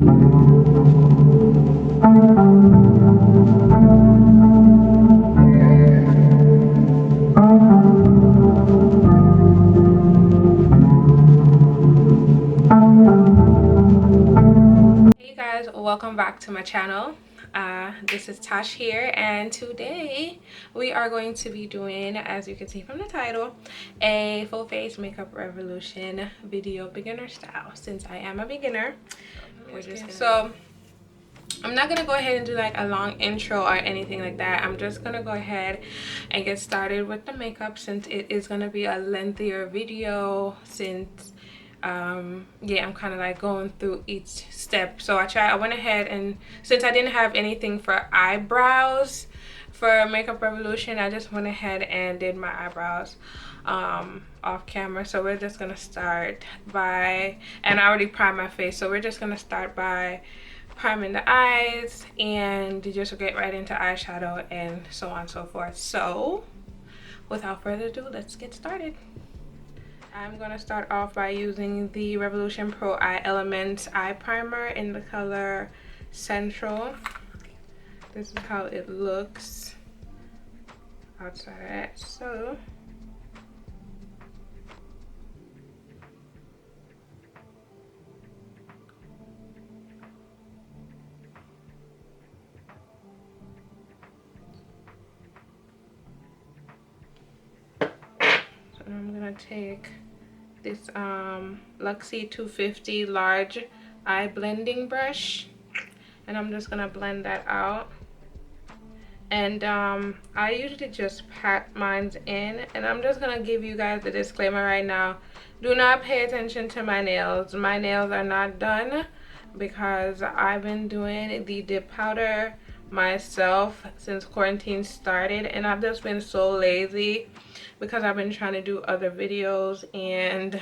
Hey guys, welcome back to my channel. This is Tash here, and today we are going to be doing, as you can see from the title, a full face makeup revolution video, beginner style. Since I am a beginner, so I'm not gonna go ahead and do like a long intro or anything like that. I'm just gonna go ahead and get started with the makeup, since it is gonna be a lengthier video, since yeah, I'm kind of like going through each step. So I went ahead, and since I didn't have anything for eyebrows for Makeup Revolution, I just went ahead and did my eyebrows off camera. So we're just gonna start by, and I already primed my face, so we're just gonna start by priming the eyes and just get right into eyeshadow and so on and so forth. So without further ado, let's get started. I'm going to start off by using the Revolution Pro Eye Elements Eye Primer in the color Central. This is how it looks outside. So I'm going to take this Luxie 250 large eye blending brush, and I'm just gonna blend that out. And I usually just pat mine in, and I'm just gonna give you guys the disclaimer right now: do not pay attention to my nails. My nails are not done because I've been doing the dip powder myself since quarantine started, and I've just been so lazy because I've been trying to do other videos, and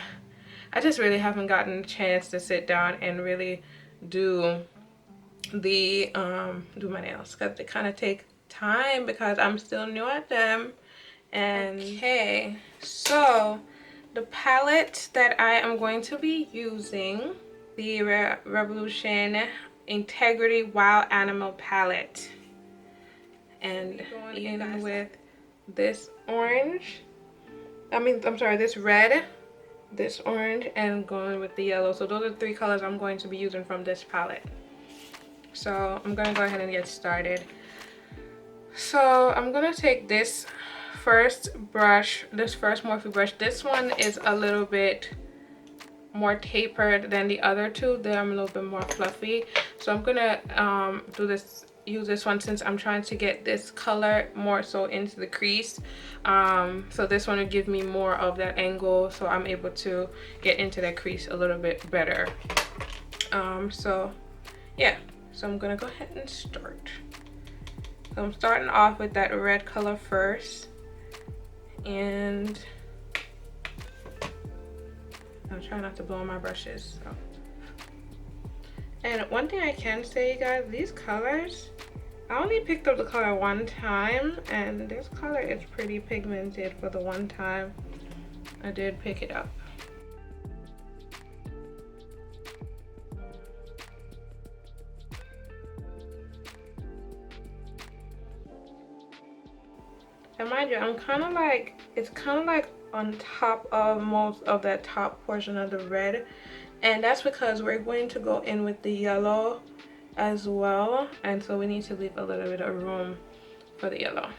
I just really haven't gotten a chance to sit down and really do the do my nails, because they kind of take time because I'm still new at them. And okay, so the palette that I am going to be using, the Revolution Integrity Wild Animal palette, and going in with this orange, I'm sorry, this red, this orange, and going with the yellow. So those are the three colors I'm going to be using from this palette. So I'm gonna go ahead and get started. So I'm gonna take this first brush, this first Morphe brush. This one is a little bit more tapered than the other two. They're a little bit more fluffy. So I'm gonna use this one, since I'm trying to get this color more so into the crease. So this one will give me more of that angle, so I'm able to get into that crease a little bit better. So yeah, so I'm gonna go ahead and start. So I'm starting off with that red color first, and I'm trying not to blow on my brushes. So. And one thing I can say, you guys, these colors, I only picked up the color one time, and this color is pretty pigmented for the one time I did pick it up. And mind you, it's kind of like on top of most of that top portion of the red, and that's because we're going to go in with the yellow as well, and so we need to leave a little bit of room for the yellow.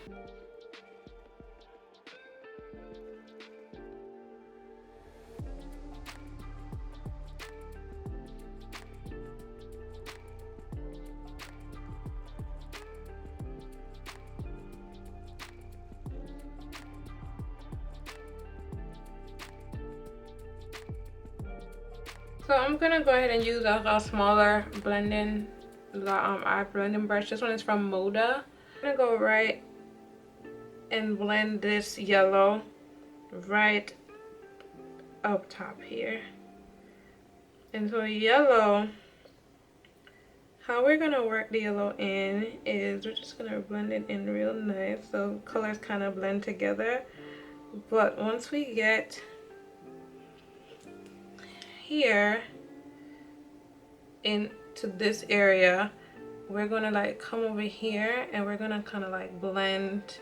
So I'm gonna go ahead and use a smaller blending eye blending brush. This one is from Moda. I'm gonna go right and blend this yellow right up top here. And so yellow, how we're gonna work the yellow in is we're just gonna blend it in real nice so colors kind of blend together. But once we get here, into this area, we're gonna like come over here and we're gonna kind of like blend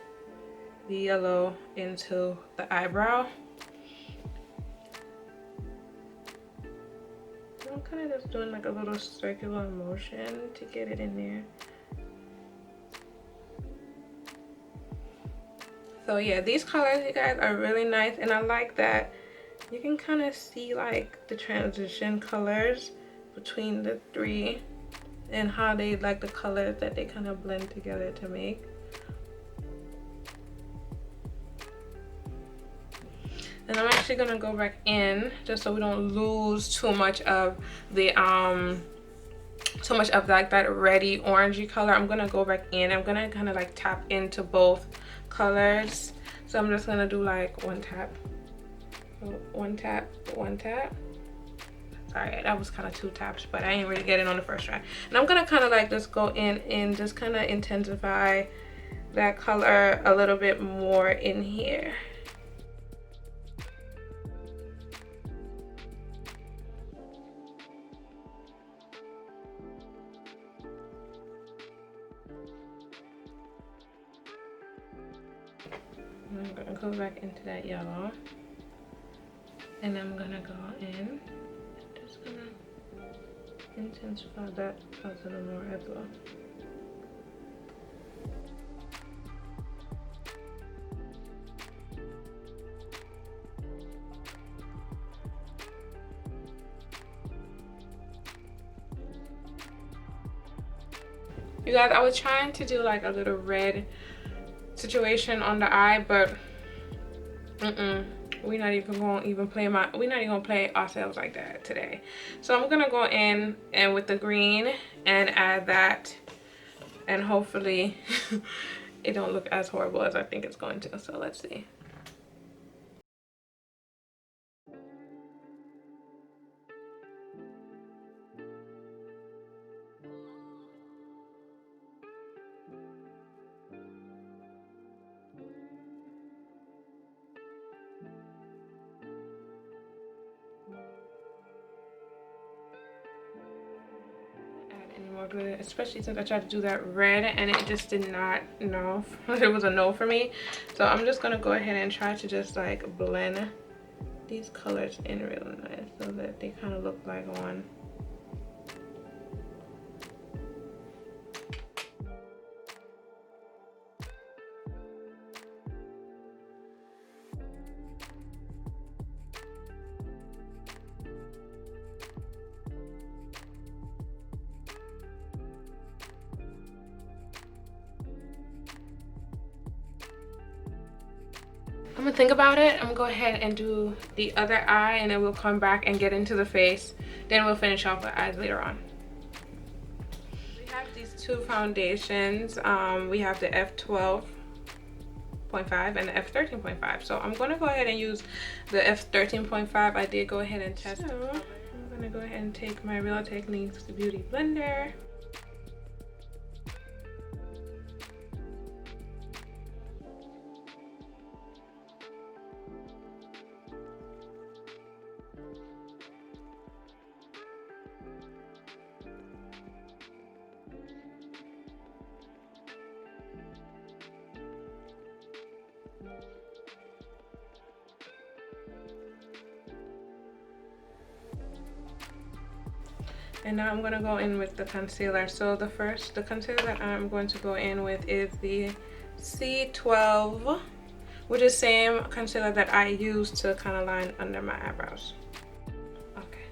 the yellow into the eyebrow. I'm kind of just doing like a little circular motion to get it in there. So yeah, these colors, you guys, are really nice, and I like that you can kind of see like the transition colors between the three and how they like the colors that they kind of blend together to make. And I'm actually gonna go back in just so we don't lose too much of the like that reddy orangey color. I'm gonna go back in. I'm gonna kind of like tap into both colors. So I'm just gonna do like one tap, one tap, one tap. Sorry, that was kind of two taps, but I didn't really get it on the first try. And I'm gonna kind of like just go in and just kind of intensify that color a little bit more in here. I'm gonna go back into that yellow, and I'm gonna go in, just gonna intensify that a little more as well. You guys, I was trying to do like a little red situation on the eye, but we're not even gonna play ourselves like that today. So I'm gonna go in and with the green and add that, and hopefully it don't look as horrible as I think it's going to. So let's see. More glitter, especially since I tried to do that red and it just did not know. It was a no for me. So I'm just gonna go ahead and try to just like blend these colors in real nice so that they kind of look like one. I'm gonna think about it. I'm gonna go ahead and do the other eye, and then we'll come back and get into the face. Then we'll finish off the eyes later on. We have these two foundations. We have the F12.5 and the F13.5. So I'm gonna go ahead and use the F13.5. I did go ahead and test it. So I'm gonna go ahead and take my Real Techniques Beauty Blender. And now I'm gonna go in with the concealer. So the concealer that I'm going to go in with is the C12, which is the same concealer that I use to kind of line under my eyebrows. Okay.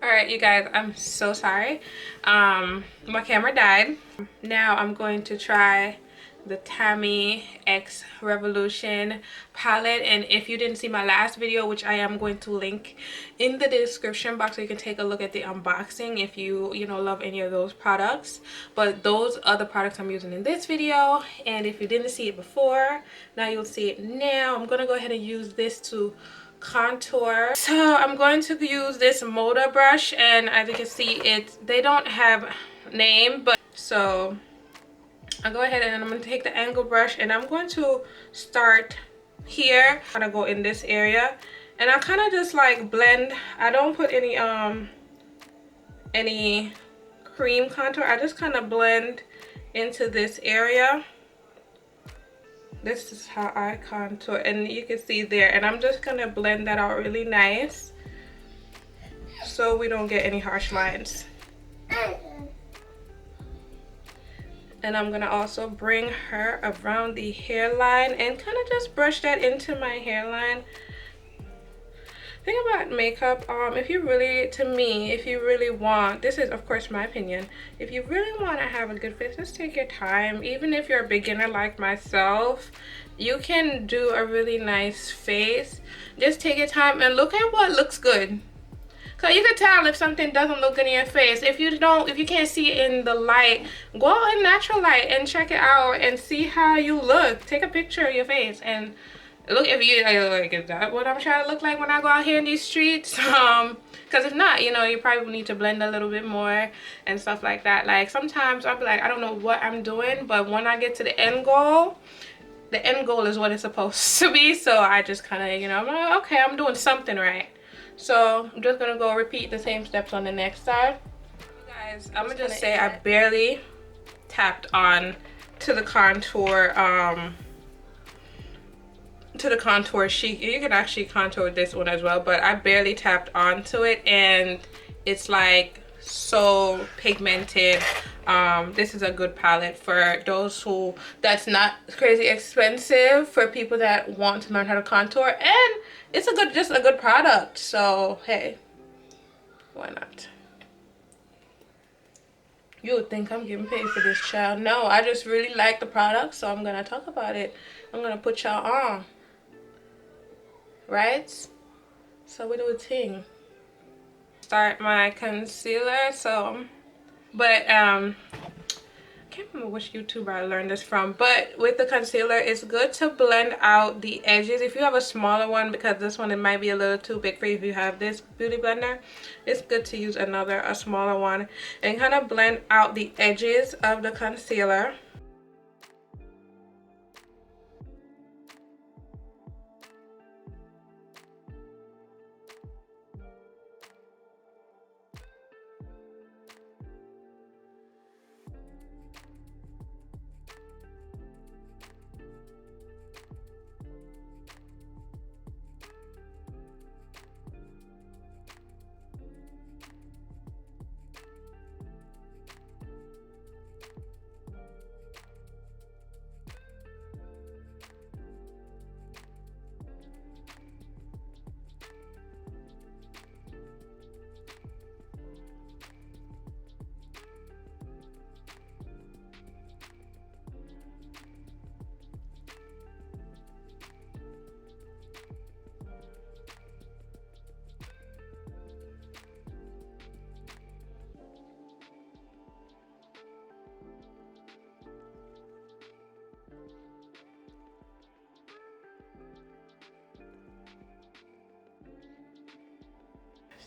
All right, you guys, I'm so sorry. My camera died. Now I'm going to try the Tammi X Revolution palette, and if you didn't see my last video, which I am going to link in the description box so you can take a look at the unboxing if you love any of those products. But those are the products I'm using in this video, and if you didn't see it before, now you'll see it now. I'm gonna go ahead and use this to contour. So I'm going to use this Moda brush, and as you can see, they don't have name, but so I'll go ahead and I'm going to take the angle brush and I'm going to start here. I'm going to go in this area and I kind of just like blend. I don't put any cream contour. I just kind of blend into this area. This is how I contour, and you can see there, and I'm just gonna blend that out really nice so we don't get any harsh lines. And I'm gonna also bring her around the hairline and kind of just brush that into my hairline. Thing about makeup, if you really, to me, if you really want, this is of course my opinion, if you really want to have a good face, just take your time. Even if you're a beginner like myself, you can do a really nice face. Just take your time and look at what looks good. Cause you can tell if something doesn't look good in your face. If you can't see it in the light, go out in natural light and check it out and see how you look. Take a picture of your face and look, if you like, is that what I'm trying to look like when I go out here in these streets? Because if not, you know, you probably need to blend a little bit more and stuff like that. Like sometimes I'll be like, I don't know what I'm doing, but when I get to the end goal is what it's supposed to be. So I just kind of, you know, I'm like, okay, I'm doing something right. So I'm just gonna go repeat the same steps on the next side. You guys, I'm gonna just say I barely tapped on to the contour sheet. You can actually contour this one as well, but I barely tapped onto it and it's like so pigmented. This is a good palette for those who, that's not crazy expensive, for people that want to learn how to contour, and it's just a good product. So hey, why not? You would think I'm getting paid for this, child. No, I just really like the product, so I'm gonna talk about it. I'm gonna put y'all on, right? So we do a thing. Start my concealer. But I can't remember which YouTuber I learned this from, but with the concealer, it's good to blend out the edges. If you have a smaller one, because this one, it might be a little too big for you if you have this beauty blender, it's good to use a smaller one and kind of blend out the edges of the concealer.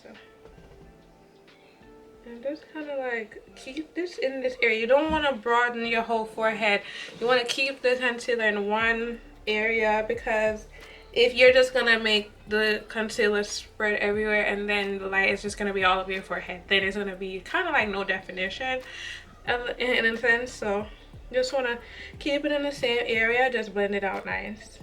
So, and just kind of like keep this in this area. You don't want to broaden your whole forehead. You want to keep the concealer in one area, because if you're just gonna make the concealer spread everywhere and then the light is just gonna be all over your forehead, then it's gonna be kind of like no definition in a sense. So just want to keep it in the same area, just blend it out nice.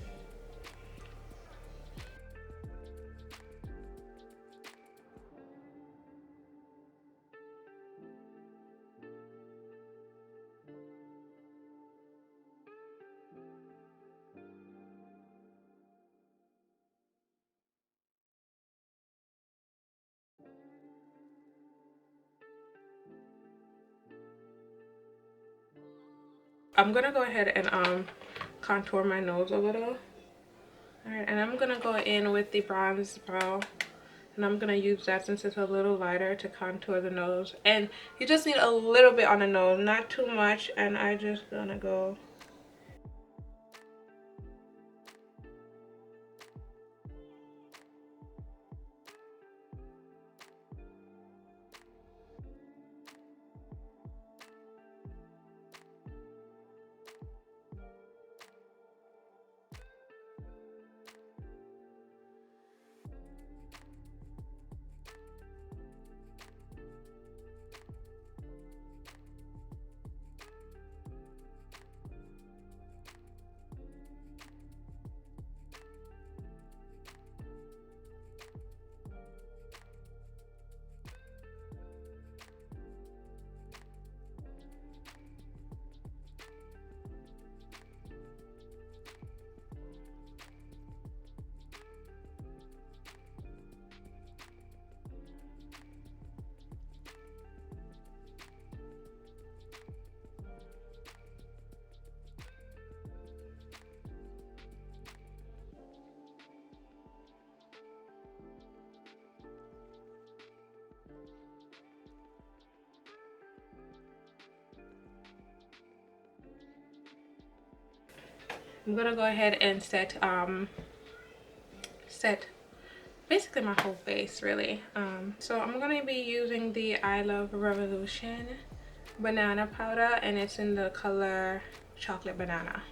I'm gonna go ahead and contour my nose a little. Alright, and I'm gonna go in with the bronze brow, and I'm gonna use that since it's a little lighter to contour the nose. And you just need a little bit on the nose, not too much. And I just gonna go. I'm gonna go ahead and set basically my whole face really. So I'm gonna be using the I Love Revolution banana powder, and it's in the color chocolate banana.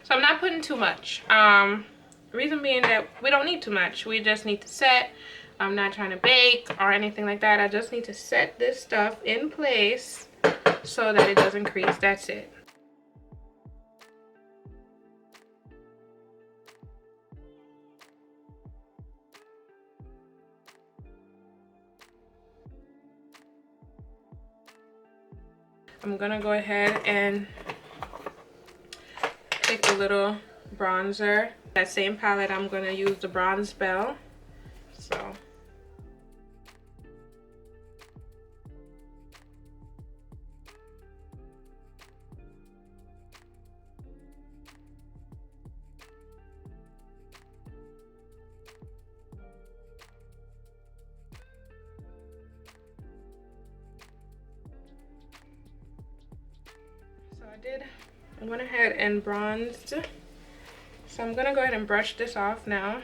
So I'm not putting too much. Reason being that we don't need too much. We just need to set. I'm not trying to bake or anything like that. I just need to set this stuff in place so that it doesn't crease. That's it. I'm gonna go ahead and take a little bronzer. That same palette, I'm gonna use the bronze Belle. So I went ahead and bronzed. So I'm gonna go ahead and brush this off now.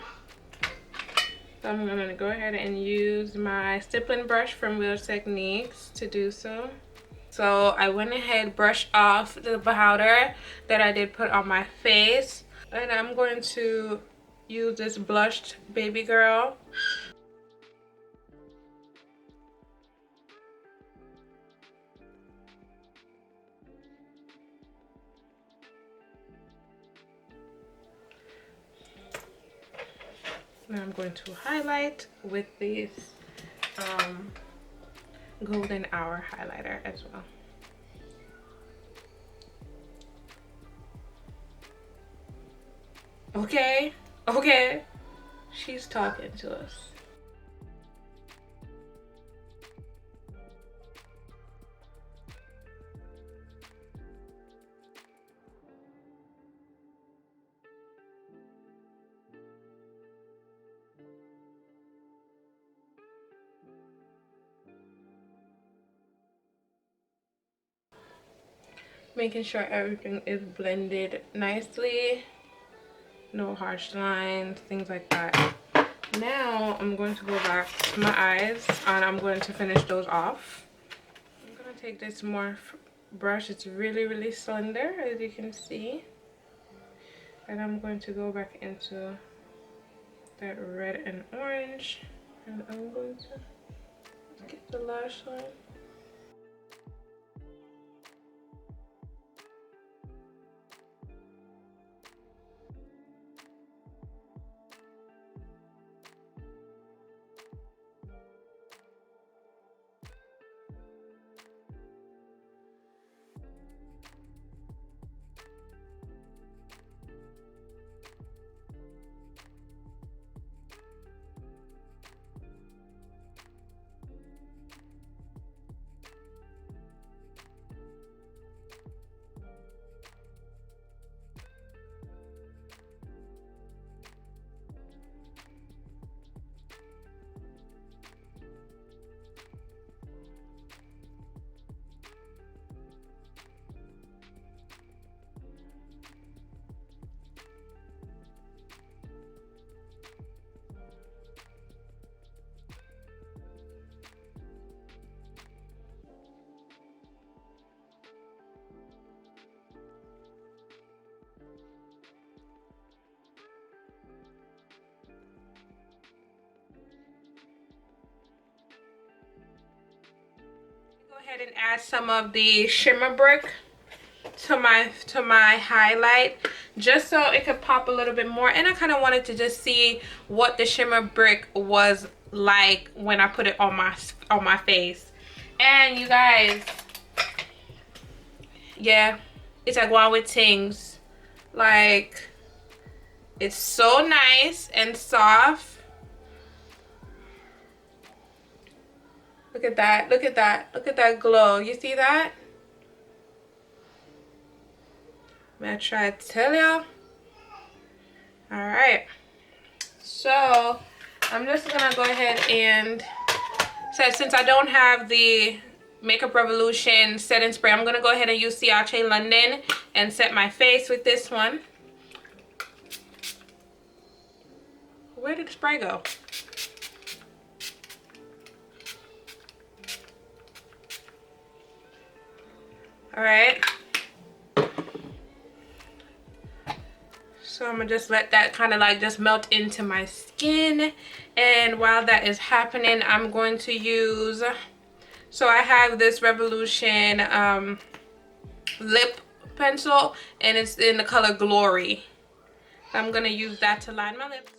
So I'm gonna go ahead and use my stippling brush from Real Techniques to do so. So I went ahead, brushed off the powder that I did put on my face, and I'm going to use this blushed baby girl. Now I'm going to highlight with this golden hour highlighter as well. Okay, okay, she's talking to us. Making sure everything is blended nicely, no harsh lines, things like that. Now I'm going to go back to my eyes and I'm going to finish those off. I'm going to take this Morph brush. It's really slender, as you can see, and I'm going to go back into that red and orange, and I'm going to get the lash line. Go ahead and add some of the shimmer brick to my highlight, just so it could pop a little bit more. And I kind of wanted to just see what the shimmer brick was like when I put it on my face. And you guys, yeah, it's like one with things. Like, it's so nice and soft. Look at that, look at that, look at that glow. You see that? I'm gonna try to tell y'all. All right, so I'm just gonna go ahead and, so since I don't have the Makeup Revolution setting spray, I'm gonna go ahead and use Ciace London and set my face with this one. Where did the spray go? All right. So I'm gonna just let that kind of like just melt into my skin. And while that is happening, I'm going to use, so I have this Revolution lip pencil, and it's in the color Glory. I'm gonna use that to line my lips.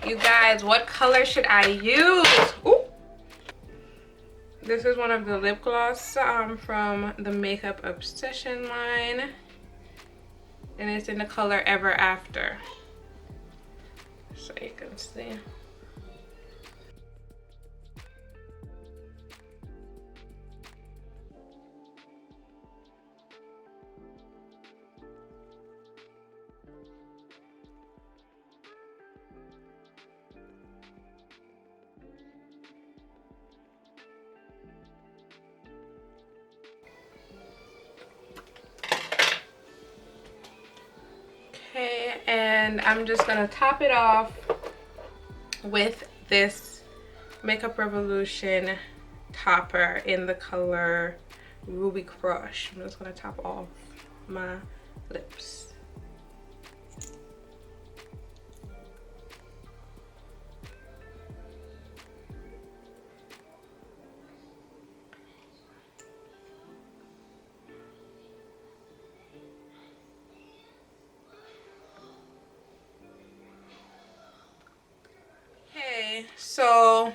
You guys, what color should I use? Ooh. This is one of the lip gloss from the Makeup Obsession line, and it's in the color Ever After, so you can see. Okay, and I'm just gonna top it off with this Makeup Revolution topper in the color Ruby Crush. I'm just gonna top off my lips. Okay, so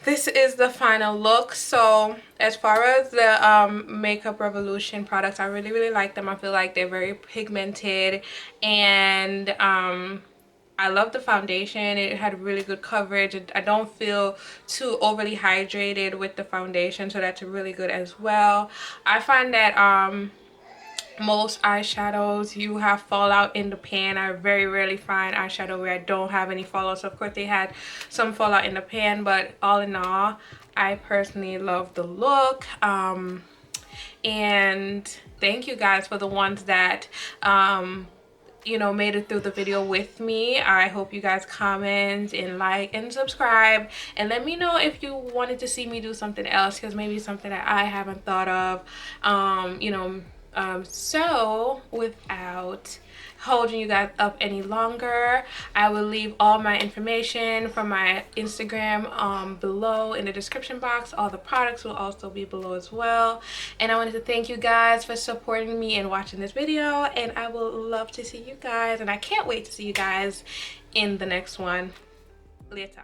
this is the final look. So as far as the Makeup Revolution products, I really like them. I feel like they're very pigmented, and I love the foundation. It had really good coverage. I don't feel too overly hydrated with the foundation, so that's really good as well. I find that most eyeshadows, you have fallout in the pan. I very rarely find eyeshadow where I don't have any fallout. So of course they had some fallout in the pan, but all in all, I personally love the look. And thank you guys for the ones that you know, made it through the video with me. I hope you guys comment and like and subscribe, and let me know if you wanted to see me do something else, because maybe something that I haven't thought of. You know, so without holding you guys up any longer, I will leave all my information from my Instagram below in the description box. All the products will also be below as well. And I wanted to thank you guys for supporting me and watching this video, and I will love to see you guys, and I can't wait to see you guys in the next one. Later.